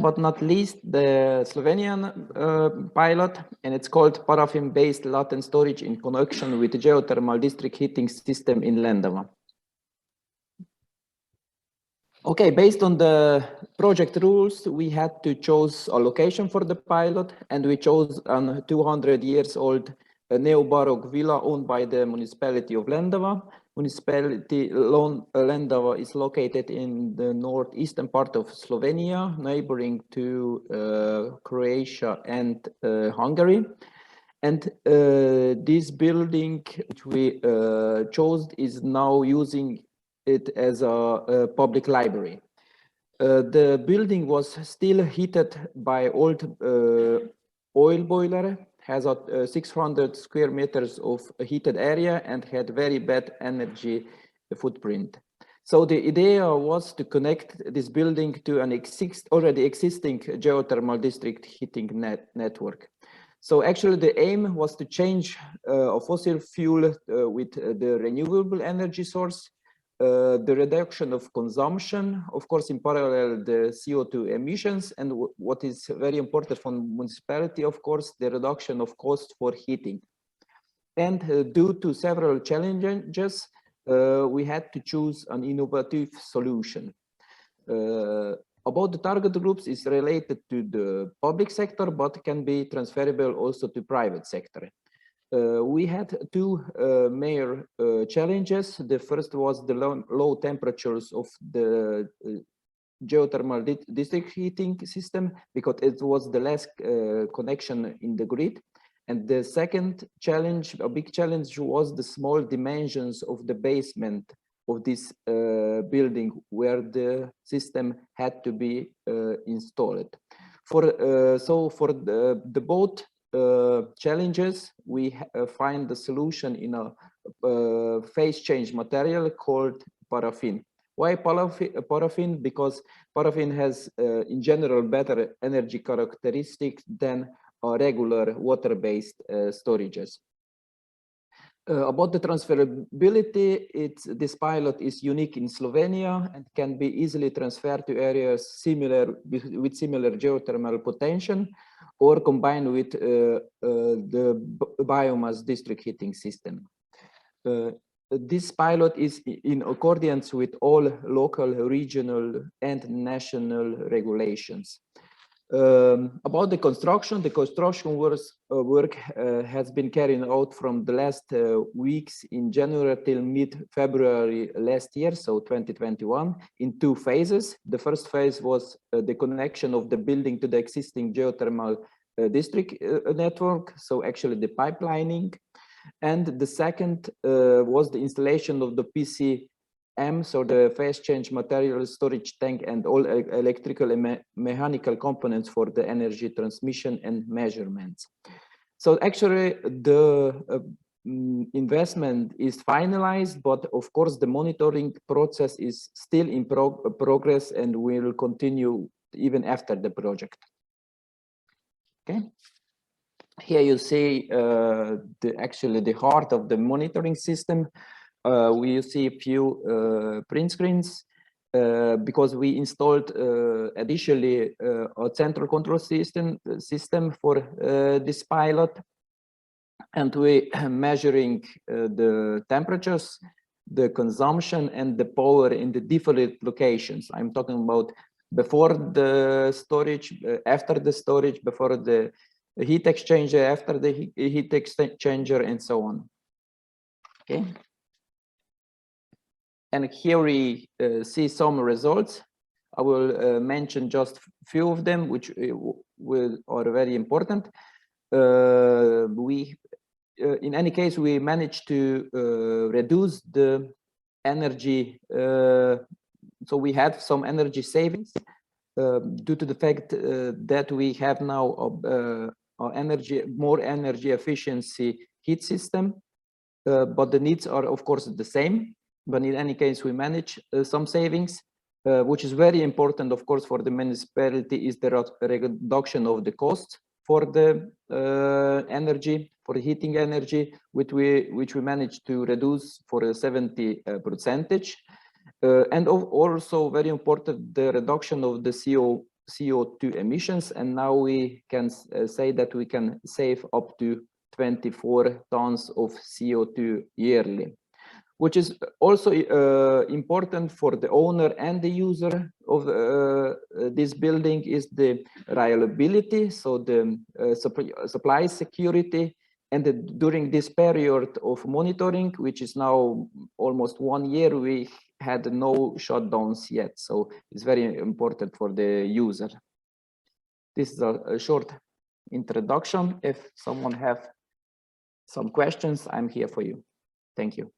but not least, the Slovenian pilot, and it's called Parraffin-based latent storage in connection with the geothermal district heating system in Lendava. Okay, based on the project rules, we had to choose a location for the pilot, and we chose a 200 years old neo-Baroque villa owned by the municipality of Lendava. Lendava is located in the northeastern part of Slovenia, neighboring to Croatia and Hungary. And this building which we chose is now using it as a public library. The building was still heated by old oil boiler, has a 600 square meters of heated area, and had very bad energy footprint. So the idea was to connect this building to an already existing geothermal district heating network. So actually the aim was to change a fossil fuel with the renewable energy source, the reduction of consumption, of course, in parallel, the CO2 emissions, and what is very important for municipality, of course, the reduction of cost for heating. And due to several challenges, we had to choose an innovative solution. About the target groups is related to the public sector, but can be transferable also to private sector. We had two major challenges. The first was the low temperatures of the geothermal district heating system, because it was the last connection in the grid. And the second challenge, a big challenge, was the small dimensions of the basement of this building where the system had to be installed. For both challenges, we find the solution in a phase change material called paraffin. Why paraffin? Because paraffin has in general better energy characteristics than regular water-based storages. About the transferability, this pilot is unique in Slovenia and can be easily transferred to areas with similar geothermal potential, or combined with the biomass district heating system. This pilot is in accordance with all local, regional, and national regulations. About the construction work has been carried out from the last weeks in January till mid-February last year, so 2021, in two phases. The first phase was the connection of the building to the existing geothermal district network, so actually the pipelining. And the second was the installation of the PCM, so the phase change material storage tank and all electrical and mechanical components for the energy transmission and measurements. So actually the investment is finalized, but of course the monitoring process is still in progress and will continue even after the project. Okay. Here you see actually the heart of the monitoring system. We see a few print screens because we installed additionally a central control system for this pilot, and we measuring the temperatures, the consumption, and the power in the different locations. I'm talking about before the storage, after the storage, before the heat exchanger, after the heat exchanger, and so on. Okay. And here we see some results. I will mention just a few of them, which are very important. In any case, we managed to reduce the energy. So we had some energy savings due to the fact that we have now more energy efficiency heat system, but the needs are of course the same. But in any case, we manage some savings, which is very important, of course, for the municipality, is the reduction of the cost for the energy, for the heating energy, which we managed to reduce for 70%. And also very important, the reduction of the CO2 emissions, and now we can say that we can save up to 24 tons of CO2 yearly, which is also important for the owner and the user of this building is the reliability, so the supply security. And during this period of monitoring, which is now almost 1 year, we had no shutdowns yet. So it's very important for the user. This is a short introduction. If someone have some questions, I'm here for you. Thank you.